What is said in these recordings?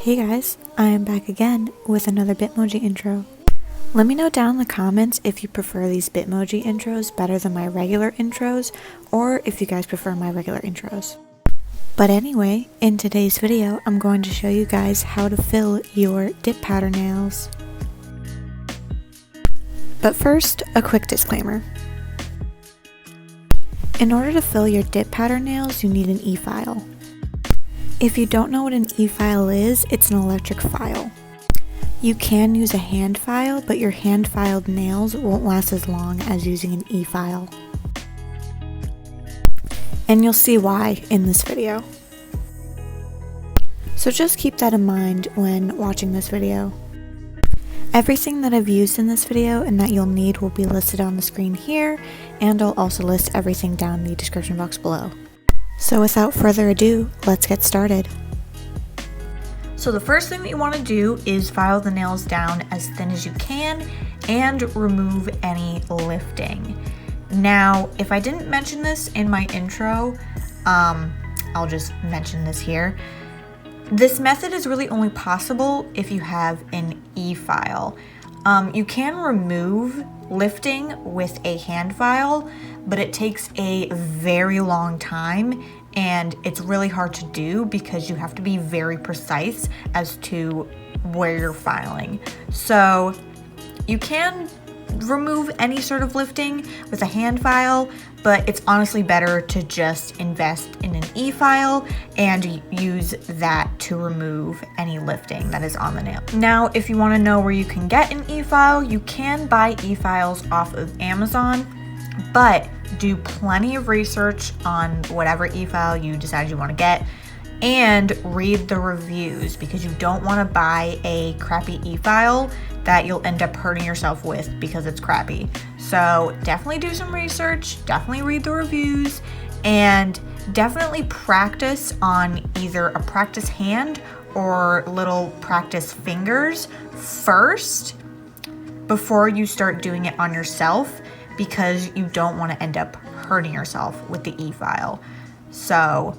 Hey guys, I am back again with another Bitmoji intro. Let me know down in the comments if you prefer these Bitmoji intros better than my regular intros, or if you guys prefer my regular intros. But anyway, in today's video, I'm going to show you guys how to fill your dip powder nails. But first, a quick disclaimer. In order to fill your dip powder nails, you need an e-file. If you don't know what an e-file is, it's an electric file. You can use a hand file, but your hand filed nails won't last as long as using an e-file. And you'll see why in this video. So just keep that in mind when watching this video. Everything that I've used in this video and that you'll need will be listed on the screen here, and I'll also list everything down in the description box below. So without further ado, let's get started. So the first thing that you want to do is file the nails down as thin as you can and remove any lifting. Now, if I didn't mention this in my intro, I'll just mention this here. This method is really only possible if you have an e-file. You can remove lifting with a hand file, but it takes a very long time and it's really hard to do because you have to be very precise as to where you're filing. So you can remove any sort of lifting with a hand file, but it's honestly better to just invest in an e-file and use that to remove any lifting that is on the nail. Now, if you want to know where you can get an e-file, you can buy e-files off of Amazon, but do plenty of research on whatever e-file you decide you want to get and read the reviews, because you don't want to buy a crappy e-file that you'll end up hurting yourself with because it's crappy. So definitely do some research, definitely read the reviews, and definitely practice on either a practice hand or little practice fingers first before you start doing it on yourself, because you don't want to end up hurting yourself with the e-file. So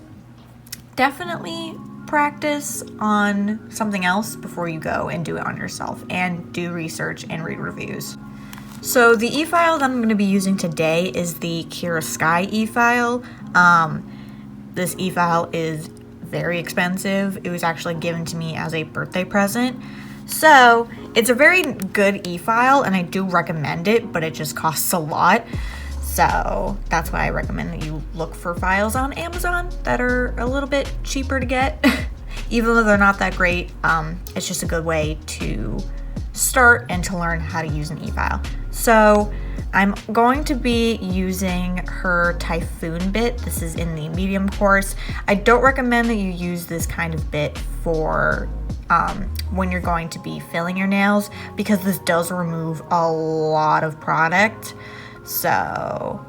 definitely practice on something else before you go and do it on yourself, and do research and read reviews. So the e-file that I'm going to be using today is the Kira Sky e-file. This e-file is very expensive. It was actually given to me as a birthday present. So it's a very good e-file and I do recommend it, but it just costs a lot. So that's why I recommend that you look for files on Amazon that are a little bit cheaper to get. Even though they're not that great, it's just a good way to start and to learn how to use an e-file. So I'm going to be using her Typhoon bit. This is in the medium course. I don't recommend that you use this kind of bit for when you're going to be filling your nails, because this does remove a lot of product. So,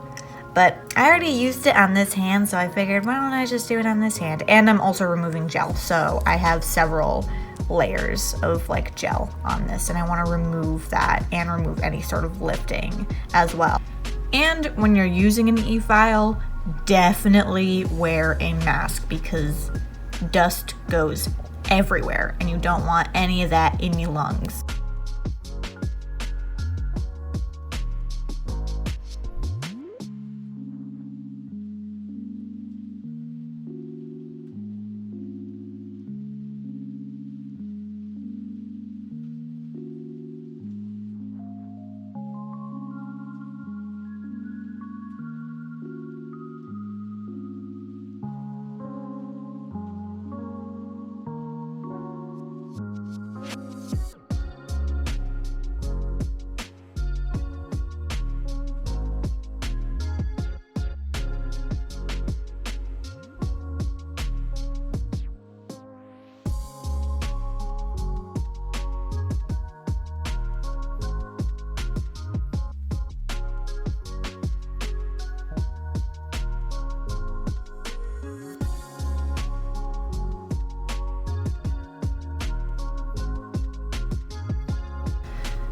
but I already used it on this hand, so I figured, why don't I just do it on this hand? And I'm also removing gel, so I have several layers of like gel on this, and I want to remove that and remove any sort of lifting as well. And when you're using an e-file, definitely wear a mask, because dust goes everywhere and you don't want any of that in your lungs.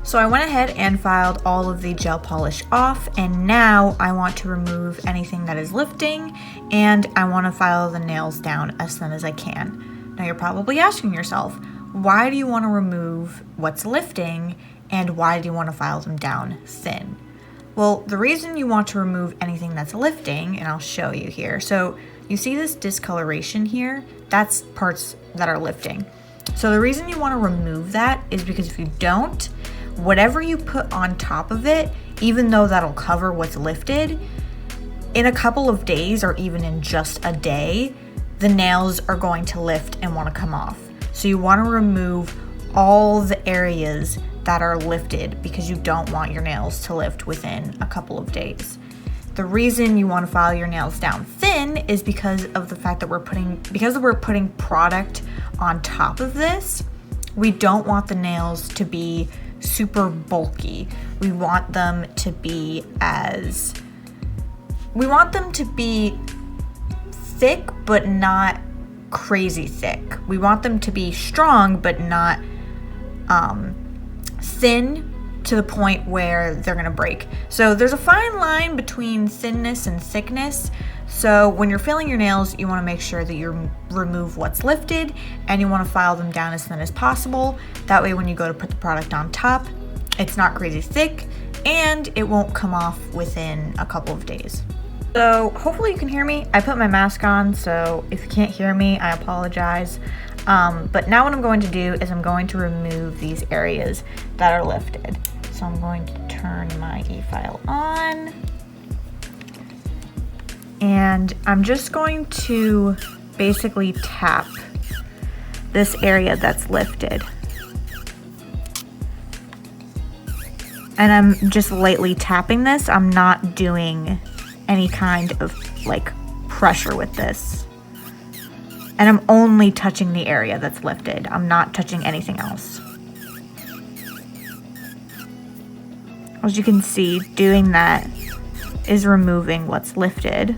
So I went ahead and filed all of the gel polish off, and now I want to remove anything that is lifting, and I want to file the nails down as thin as I can. Now you're probably asking yourself, why do you want to remove what's lifting, and why do you want to file them down thin? Well, the reason you want to remove anything that's lifting, and I'll show you here. So you see this discoloration here? That's parts that are lifting. So the reason you want to remove that is because if you don't, whatever you put on top of it, even though that'll cover what's lifted, in a couple of days or even in just a day, the nails are going to lift and want to come off. So you want to remove all the areas that are lifted because you don't want your nails to lift within a couple of days. The reason you want to file your nails down thin is because of the fact that we're putting product on top of this. We don't want the nails to be super bulky. We want them to be thick but not crazy thick. We want them to be strong but not thin to the point where they're gonna break. So there's a fine line between thinness and thickness. So when you're filing your nails, you wanna make sure that you remove what's lifted and you wanna file them down as thin as possible. That way when you go to put the product on top, it's not crazy thick and it won't come off within a couple of days. So hopefully you can hear me. I put my mask on, so if you can't hear me, I apologize. But now what I'm going to do is I'm going to remove these areas that are lifted. So I'm going to turn my e-file on. And I'm just going to basically tap this area that's lifted. And I'm just lightly tapping this. I'm not doing any kind of like pressure with this. And I'm only touching the area that's lifted. I'm not touching anything else. As you can see, doing that is removing what's lifted.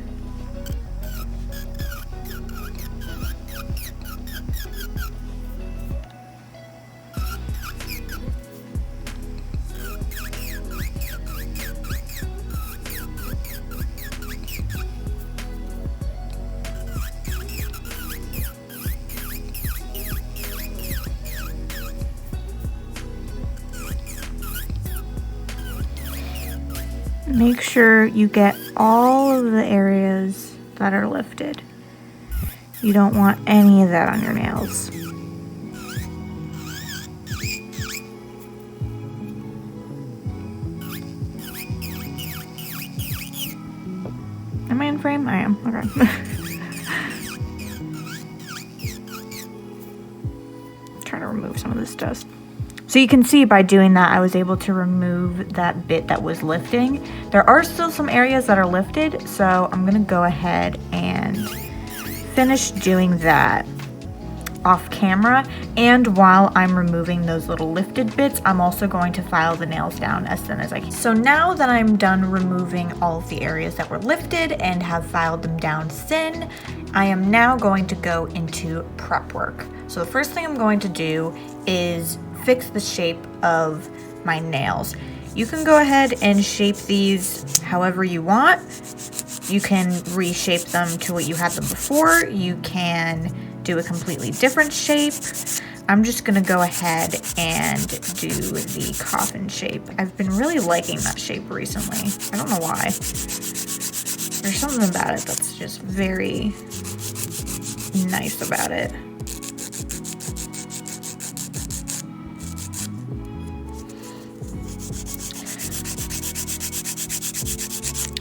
Make sure you get all of the areas that are lifted. You don't want any of that on your nails. Am I in frame? I am. Okay. Trying to remove some of this dust. So you can see by doing that, I was able to remove that bit that was lifting. There are still some areas that are lifted, so I'm gonna go ahead and finish doing that off camera. And while I'm removing those little lifted bits, I'm also going to file the nails down as thin as I can. So now that I'm done removing all of the areas that were lifted and have filed them down thin, I am now going to go into prep work. So the first thing I'm going to do is fix the shape of my nails. You can go ahead and shape these however you want. You can reshape them to what you had them before. You can do a completely different shape. I'm just gonna go ahead and do the coffin shape. I've been really liking that shape recently. I don't know why. There's something about it that's just very nice about it.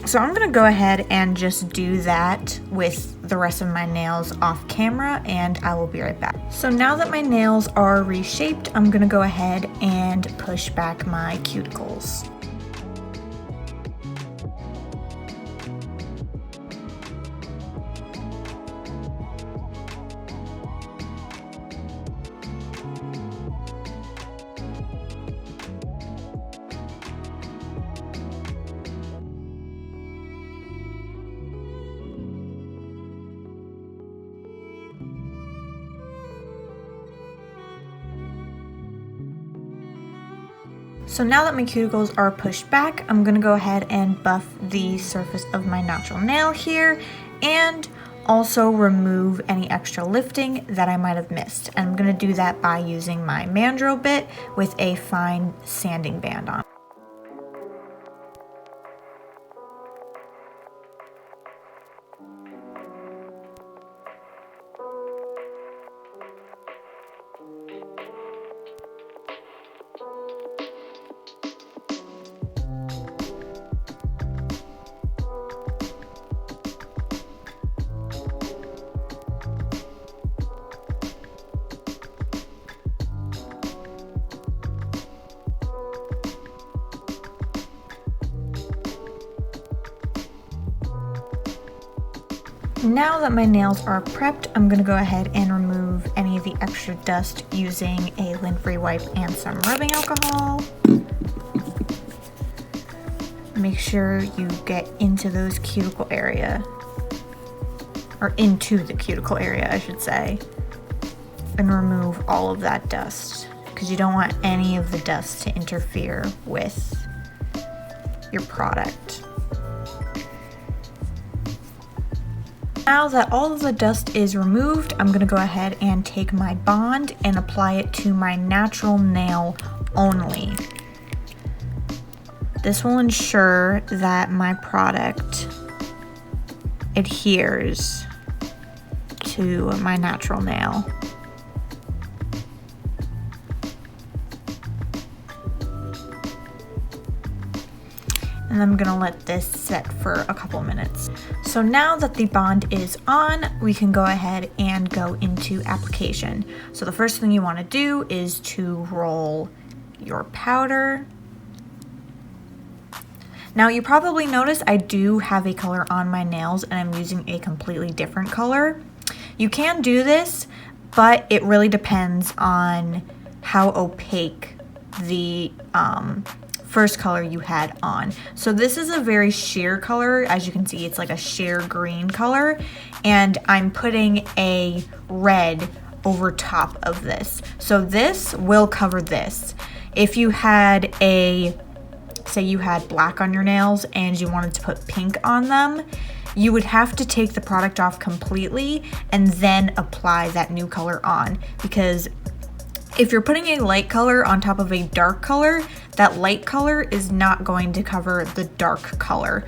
So I'm gonna go ahead and just do that with the rest of my nails off camera, and I will be right back. So now that my nails are reshaped, I'm gonna go ahead and push back my cuticles. So now that my cuticles are pushed back, I'm gonna go ahead and buff the surface of my natural nail here. And also remove any extra lifting that I might have missed. And I'm gonna do that by using my Mandrel Bit with a fine sanding band on. Now that my nails are prepped, I'm gonna go ahead and remove any of the extra dust using a lint free wipe and some rubbing alcohol. Make sure you get into those cuticle area, or into the cuticle area, I should say, and remove all of that dust, because you don't want any of the dust to interfere with your product. Now that all of the dust is removed, I'm gonna go ahead and take my bond and apply it to my natural nail only. This will ensure that my product adheres to my natural nail. And I'm gonna let this set for a couple minutes. So now that the bond is on, we can go ahead and go into application. So the first thing you wanna do is to roll your powder. Now you probably notice I do have a color on my nails and I'm using a completely different color. You can do this, but it really depends on how opaque the first color you had on. So this is a very sheer color. As you can see, it's like a sheer green color, and I'm putting a red over top of this. So this will cover this. If you had say you had black on your nails and you wanted to put pink on them, you would have to take the product off completely and then apply that new color on, because if you're putting a light color on top of a dark color, that light color is not going to cover the dark color.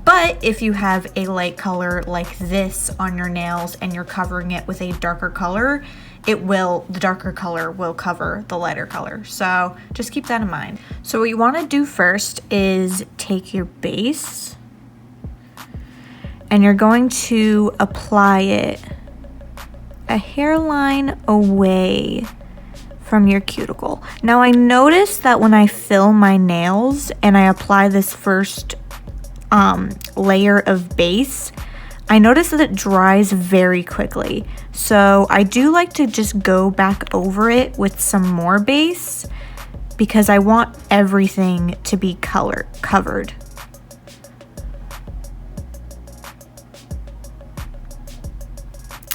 But if you have a light color like this on your nails and you're covering it with a darker color, the darker color will cover the lighter color. So just keep that in mind. So what you want to do first is take your base and you're going to apply it a hairline away from your cuticle. Now I noticed that when I fill my nails and I apply this first layer of base, I notice that it dries very quickly. So I do like to just go back over it with some more base because I want everything to be covered.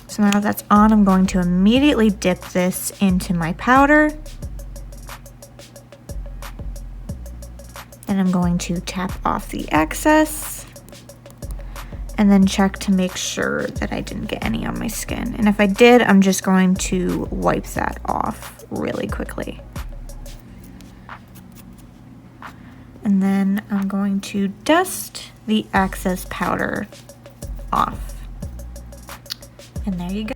So now that's on, I'm going to immediately dip this into my powder. And I'm going to tap off the excess and then check to make sure that I didn't get any on my skin. And if I did, I'm just going to wipe that off really quickly. And then I'm going to dust the excess powder off. And there you go.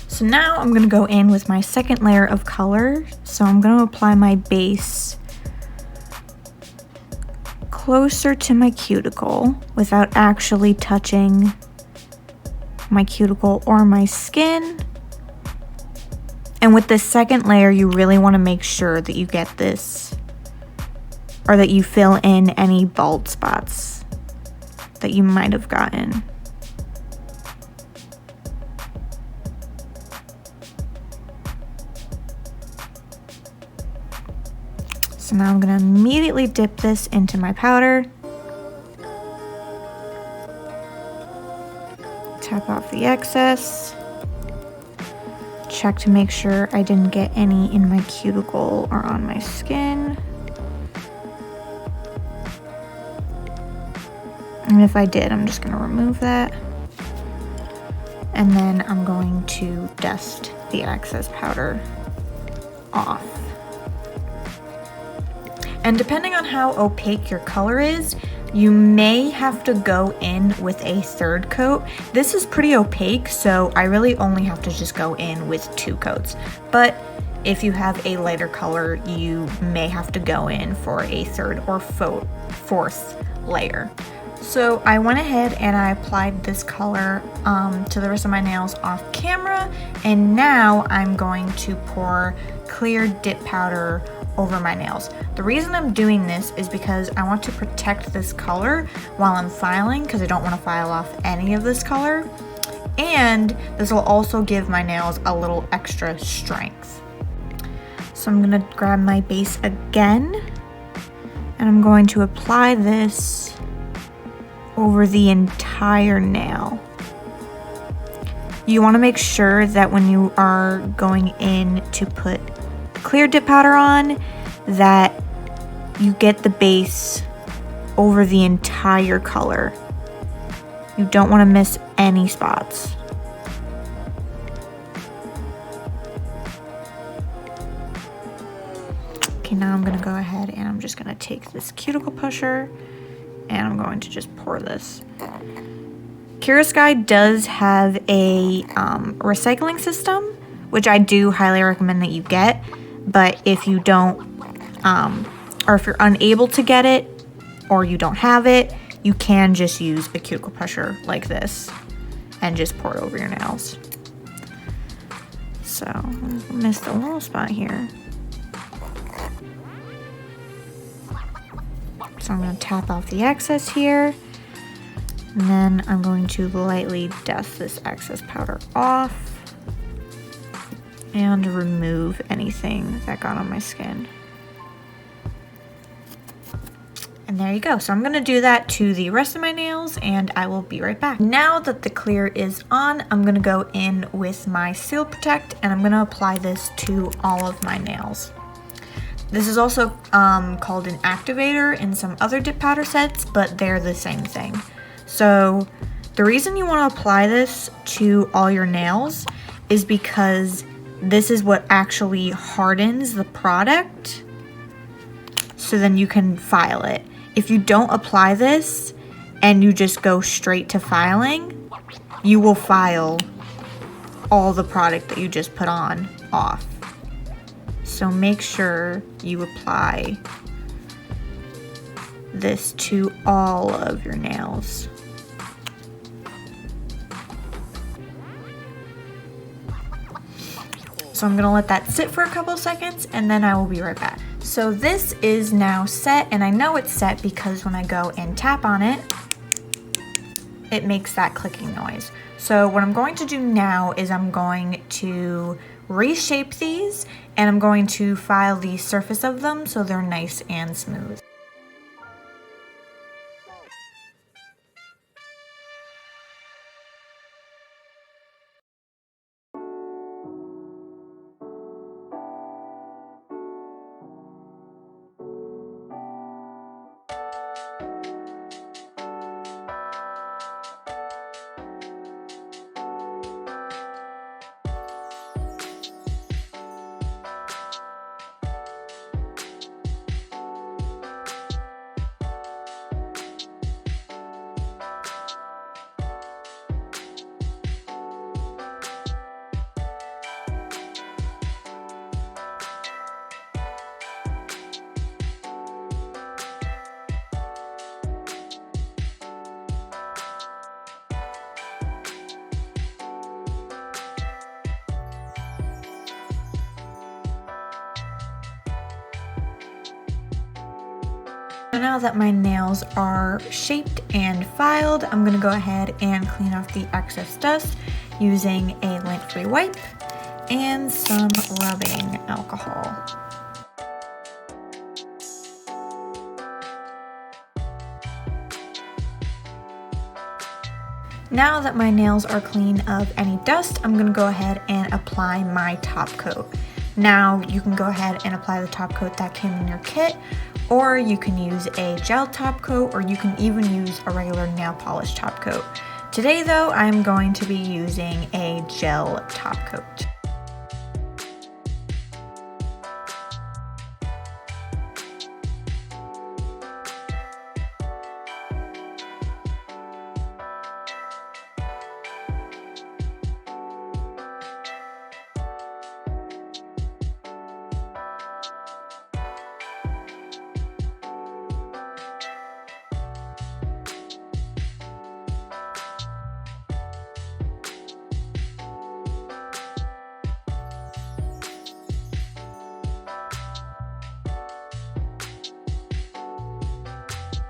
So now I'm gonna go in with my second layer of color. So I'm gonna apply my base closer to my cuticle without actually touching my cuticle or my skin. And with this second layer, you really wanna make sure that you get this, or that you fill in any bald spots that you might have gotten. So now I'm gonna immediately dip this into my powder. Tap off the excess. Check to make sure I didn't get any in my cuticle or on my skin. And if I did, I'm just gonna remove that. And then I'm going to dust the excess powder off. And depending on how opaque your color is, you may have to go in with a third coat. This is pretty opaque, so I really only have to just go in with 2 coats. But if you have a lighter color, you may have to go in for a third or fourth layer. So I went ahead and I applied this color to the rest of my nails off camera, and now I'm going to pour clear dip powder over my nails. The reason I'm doing this is because I want to protect this color while I'm filing, because I don't want to file off any of this color, and this will also give my nails a little extra strength. So I'm gonna grab my base again, and I'm going to apply this over the entire nail. You want to make sure that when you are going in to put clear dip powder on, that you get the base over the entire color. You don't want to miss any spots. Okay, now I'm going to go ahead and I'm just going to take this Cuticle Pusher and I'm going to just pour this. Curious Guy does have a recycling system, which I do highly recommend that you get. But if you don't, or if you're unable to get it, or you don't have it, you can just use a Cuticle Pusher like this and just pour it over your nails. So, I missed a little spot here. So I'm going to tap off the excess here, and then I'm going to lightly dust this excess powder off and remove anything that got on my skin. And there you go. So I'm going to do that to the rest of my nails and I will be right back. Now that the clear is on, I'm going to go in with my Seal Protect and I'm going to apply this to all of my nails. This is also called an Activator in some other dip powder sets, but they're the same thing. So the reason you want to apply this to all your nails is because this is what actually hardens the product, so then you can file it. If you don't apply this and you just go straight to filing, you will file all the product that you just put on off. So make sure you apply this to all of your nails. So I'm gonna let that sit for a couple seconds and then I will be right back. So this is now set, and I know it's set because when I go and tap on it, it makes that clicking noise. So what I'm going to do now is I'm going to reshape these and I'm going to file the surface of them so they're nice and smooth. Now that my nails are shaped and filed, I'm going to go ahead and clean off the excess dust using a Lint Free Wipe and some rubbing alcohol. Now that my nails are clean of any dust, I'm going to go ahead and apply my top coat. Now you can go ahead and apply the top coat that came in your kit, or you can use a gel top coat, or you can even use a regular nail polish top coat. Today though, I'm going to be using a gel top coat.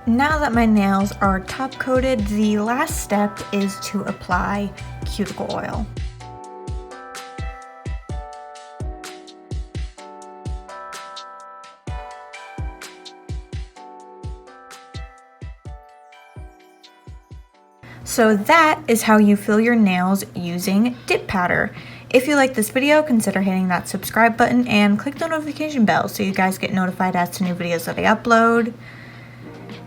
Now that my nails are top coated, the last step is to apply cuticle oil. So that is how you fill your nails using dip powder. If you like this video, consider hitting that subscribe button and click the notification bell so you guys get notified as to new videos that I upload.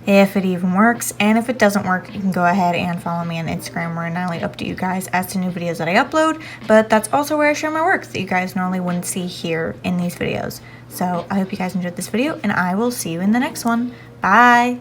If it even works, and if it doesn't work, you can go ahead and follow me on Instagram, where I not only update you guys as to new videos that I upload, but that's also where I share my work that you guys normally wouldn't see here in these videos. So I hope you guys enjoyed this video, and I will see you in the next one. Bye!